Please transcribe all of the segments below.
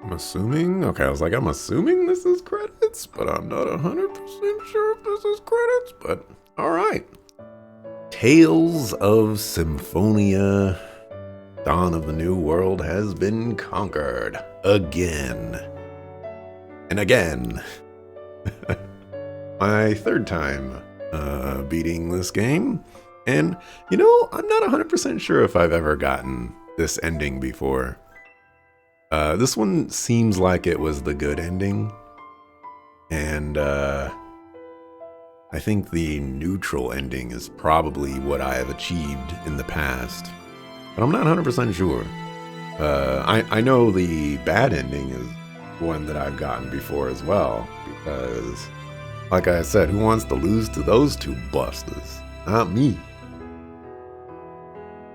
I'm assuming. Okay, I was like, I'm assuming this is credits, but I'm not 100% sure if this is credits. But all right. Tales of Symphonia. Dawn of the New World has been conquered again and again. My third time beating this game. And, you know, I'm not 100% sure if I've ever gotten this ending before. This one seems like it was the good ending. And I think the neutral ending is probably what I have achieved in the past. But I'm not 100% sure. I know the bad ending is one that I've gotten before as well. Because, like I said, who wants to lose to those two busters? Not me.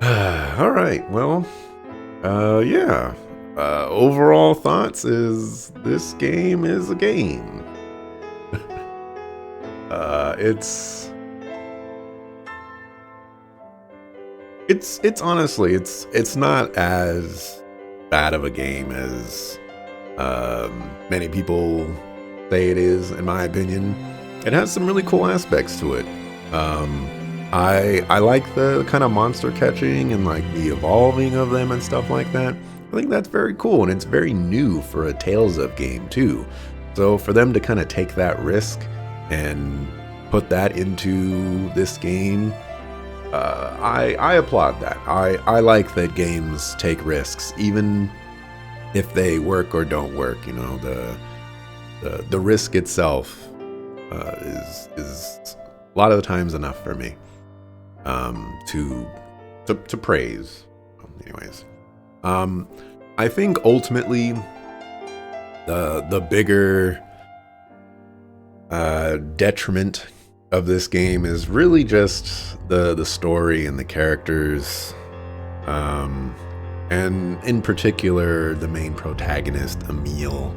All right, well, yeah. Overall thoughts is this game is a game. It's honestly it's not as bad of a game as many people say it is. In my opinion, it has some really cool aspects to it. I like the kind of monster catching and like the evolving of them and stuff like that. I think that's very cool, and it's very new for a Tales of game too. So for them to kind of take that risk and put that into this game, I applaud that. I like that games take risks, even if they work or don't work. You know, the risk itself is a lot of the times enough for me to praise. Anyways, I think ultimately the bigger detriment of this game is really just the story and the characters, and in particular the main protagonist, Emil.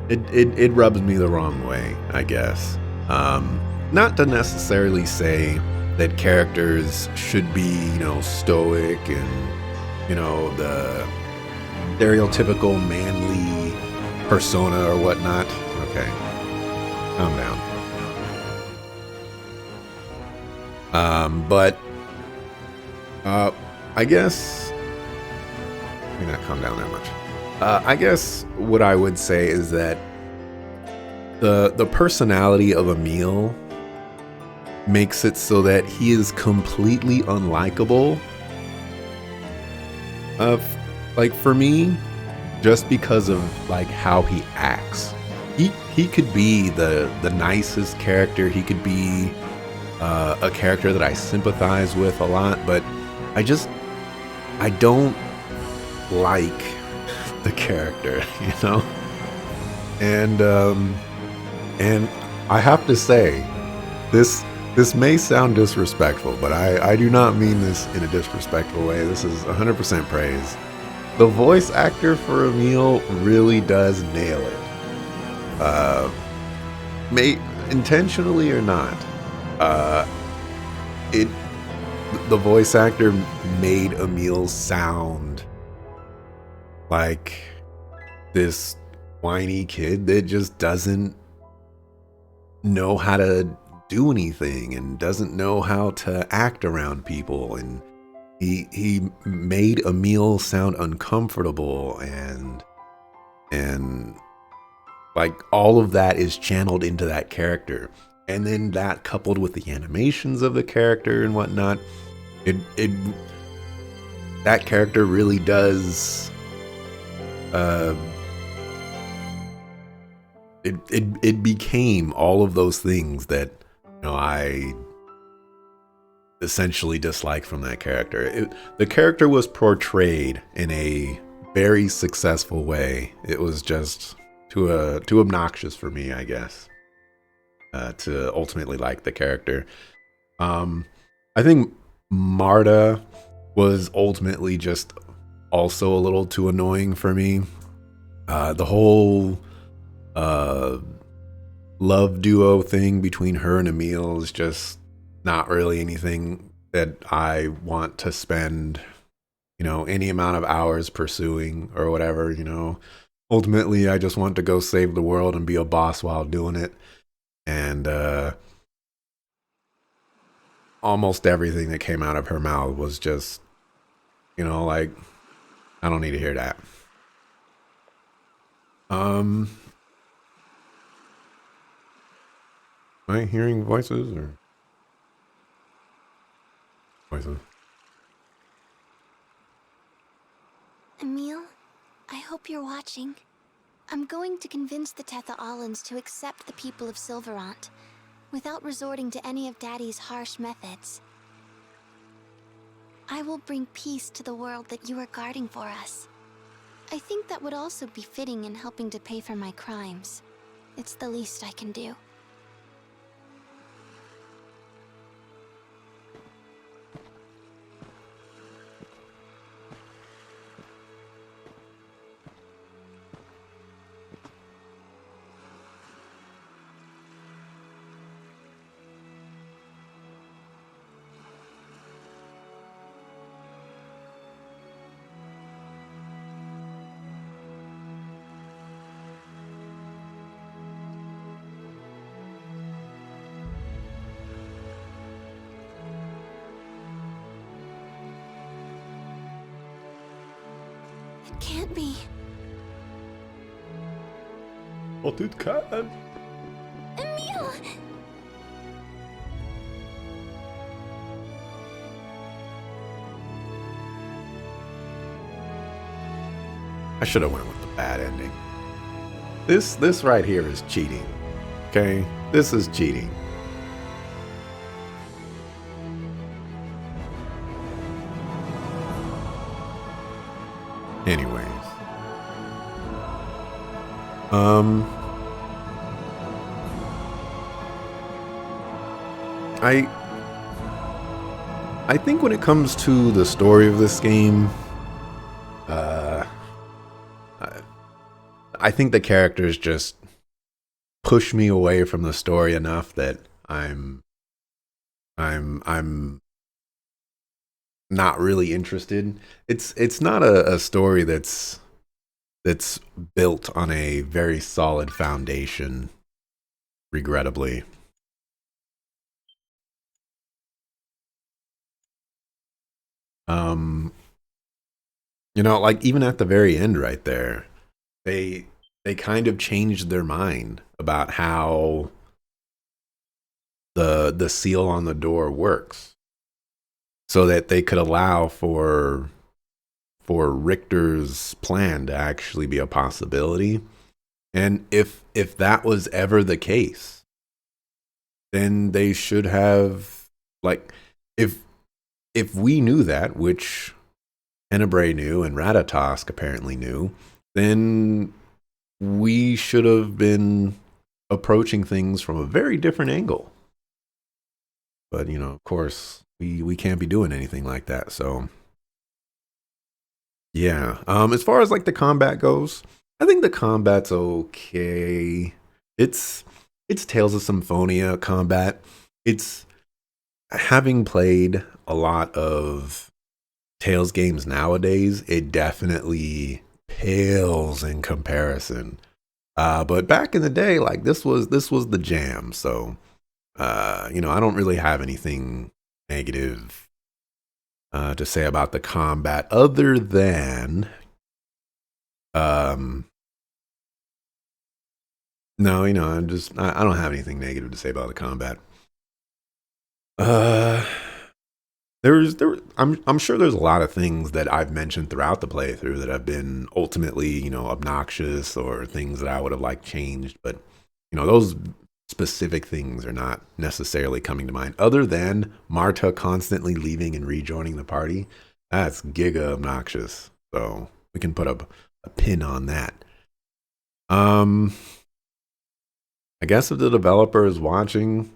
It rubs me the wrong way, I guess. Not to necessarily say that characters should be, you know, stoic and, you know, the stereotypical manly persona or whatnot. Okay, calm down. But I guess maybe not calm down that much. I guess what I would say is that the personality of Emil makes it so that he is completely unlikable. Like for me, just because of like how he acts. He could be the nicest character. He could be a character that I sympathize with a lot, but I don't like the character, you know? And I have to say, this may sound disrespectful, but I do not mean this in a disrespectful way. This is 100% praise. The voice actor for Emil really does nail it. May intentionally or not, the voice actor made Emil sound like this whiny kid that just doesn't know how to do anything and doesn't know how to act around people, and he made Emil sound uncomfortable, and like all of that is channeled into that character, and then that coupled with the animations of the character and whatnot, it that character really does it became all of those things that, you know, I essentially dislike from that character. The character was portrayed in a very successful way. It was just too obnoxious for me, I guess, to ultimately like the character. I think Marta was ultimately just also a little too annoying for me. The whole love duo thing between her and Emil is just not really anything that I want to spend, any amount of hours pursuing or whatever. Ultimately, I just want to go save the world and be a boss while doing it. And almost everything that came out of her mouth was just, like, I don't need to hear that. Am I hearing voices or voices? Emil, I hope you're watching. I'm going to convince the Tetha'alans to accept the people of Silverant, without resorting to any of Daddy's harsh methods. I will bring peace to the world that you are guarding for us. I think that would also be fitting in helping to pay for my crimes. It's the least I can do. It can't be. What it can. Emil! I should have went with the bad ending. This right here is cheating. Okay? This is cheating. Anyways. I think when it comes to the story of this game, I think the characters just push me away from the story enough that I'm not really interested. It's not a story that's built on a very solid foundation, regrettably. Like even at the very end right there, they kind of changed their mind about how the seal on the door works, so that they could allow for Richter's plan to actually be a possibility. And if that was ever the case, then they should have, like, if we knew that, which Tenebrae knew and Ratatosk apparently knew, then we should have been approaching things from a very different angle. But, of course, we can't be doing anything like that. So, yeah. As far as like the combat goes, I think the combat's okay. It's Tales of Symphonia combat. It's, having played a lot of Tales games nowadays, it definitely pales in comparison. But back in the day, like this was the jam. So, I don't really have anything negative to say about the combat, other than, no, I don't have anything negative to say about the combat. I'm sure there's a lot of things that I've mentioned throughout the playthrough that have been ultimately, obnoxious, or things that I would have liked changed, but those specific things are not necessarily coming to mind, other than Marta constantly leaving and rejoining the party. That's giga obnoxious. So we can put a pin on that. I guess if the developer is watching,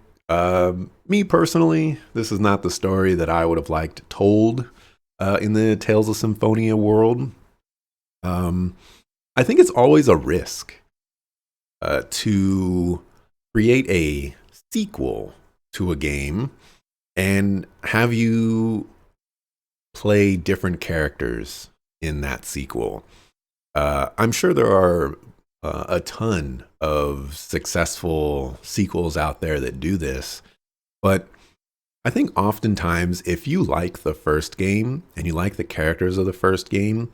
me personally, this is not the story that I would have liked told in the Tales of Symphonia world. I think it's always a risk to create a sequel to a game and have you play different characters in that sequel. I'm sure there are a ton of successful sequels out there that do this, but I think oftentimes if you like the first game and you like the characters of the first game,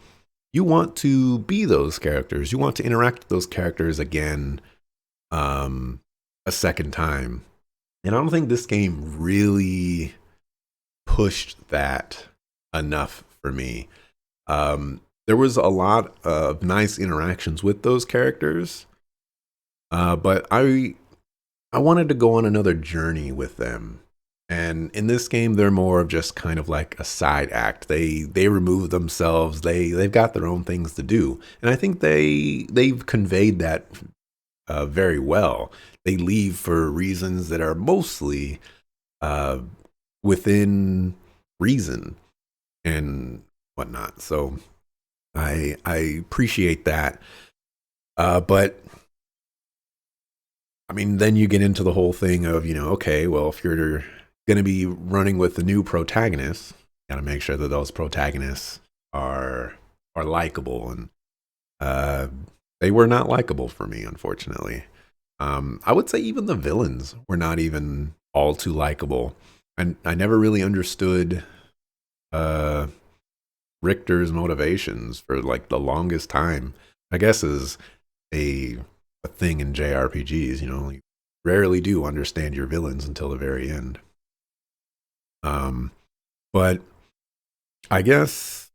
you want to be those characters. You want to interact with those characters again, a second time. And I don't think this game really pushed that enough for me. There was a lot of nice interactions with those characters, but I wanted to go on another journey with them. And in this game, they're more of just kind of like a side act. They remove themselves. They've got their own things to do, and I think they've conveyed that very well. They leave for reasons that are mostly uh, within reason and whatnot. So I appreciate that. But I mean, then you get into the whole thing of, okay, well, if you're going to be running with the new protagonists, you got to make sure that those protagonists are likable, and they were not likable for me, unfortunately. I would say even the villains were not even all too likable, and I never really understood Richter's motivations for like the longest time. I guess is a thing in JRPGs. You rarely do understand your villains until the very end. But I guess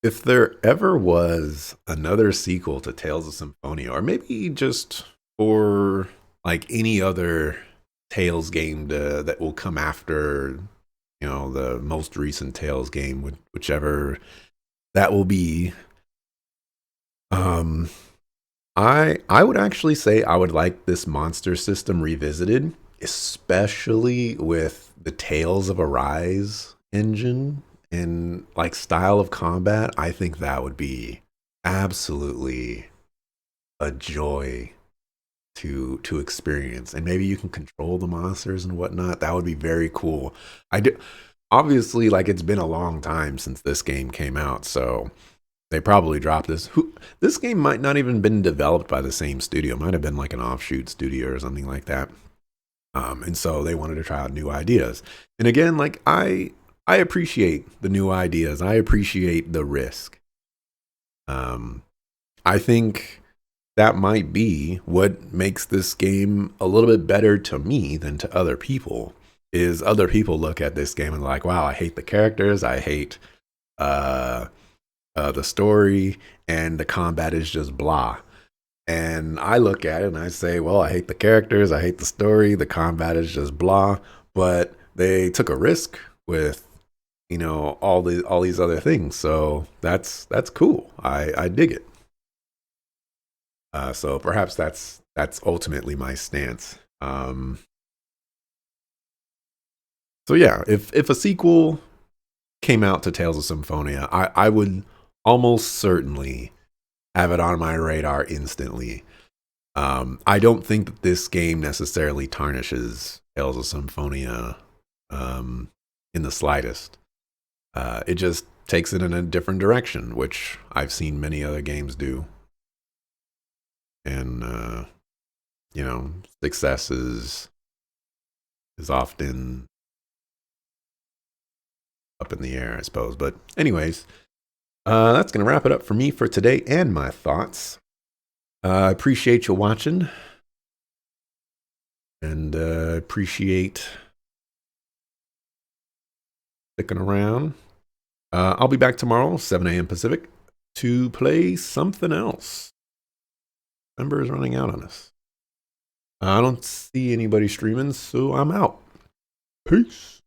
if there ever was another sequel to Tales of Symphonia, or maybe just for like any other Tales game that will come after, the most recent Tales game, whichever that will be, I would actually say I would like this monster system revisited, especially with the Tales of Arise engine and like style of combat. I think that would be absolutely a joy to experience, and maybe you can control the monsters and whatnot. That would be very cool. I do obviously, like, it's been a long time since this game came out, so they probably dropped this. This game might not even been developed by the same studio. It might have been like an offshoot studio or something like that. And so they wanted to try out new ideas. And again, like I appreciate the new ideas. I appreciate the risk. I think that might be what makes this game a little bit better to me than to other people. Is other people look at this game and like, wow, I hate the characters. I hate the story, and the combat is just blah. And I look at it and I say, well, I hate the characters, I hate the story, the combat is just blah. But they took a risk with, all these other things. So that's cool. I dig it. So perhaps that's ultimately my stance. So yeah, if a sequel came out to Tales of Symphonia, I would almost certainly have it on my radar instantly. I don't think that this game necessarily tarnishes Tales of Symphonia in the slightest. It just takes it in a different direction, which I've seen many other games do. And, success is often up in the air, I suppose. But anyways, that's going to wrap it up for me for today and my thoughts. I appreciate you watching, and appreciate sticking around. I'll be back tomorrow, 7 a.m. Pacific, to play something else. December is running out on us. I don't see anybody streaming, so I'm out. Peace.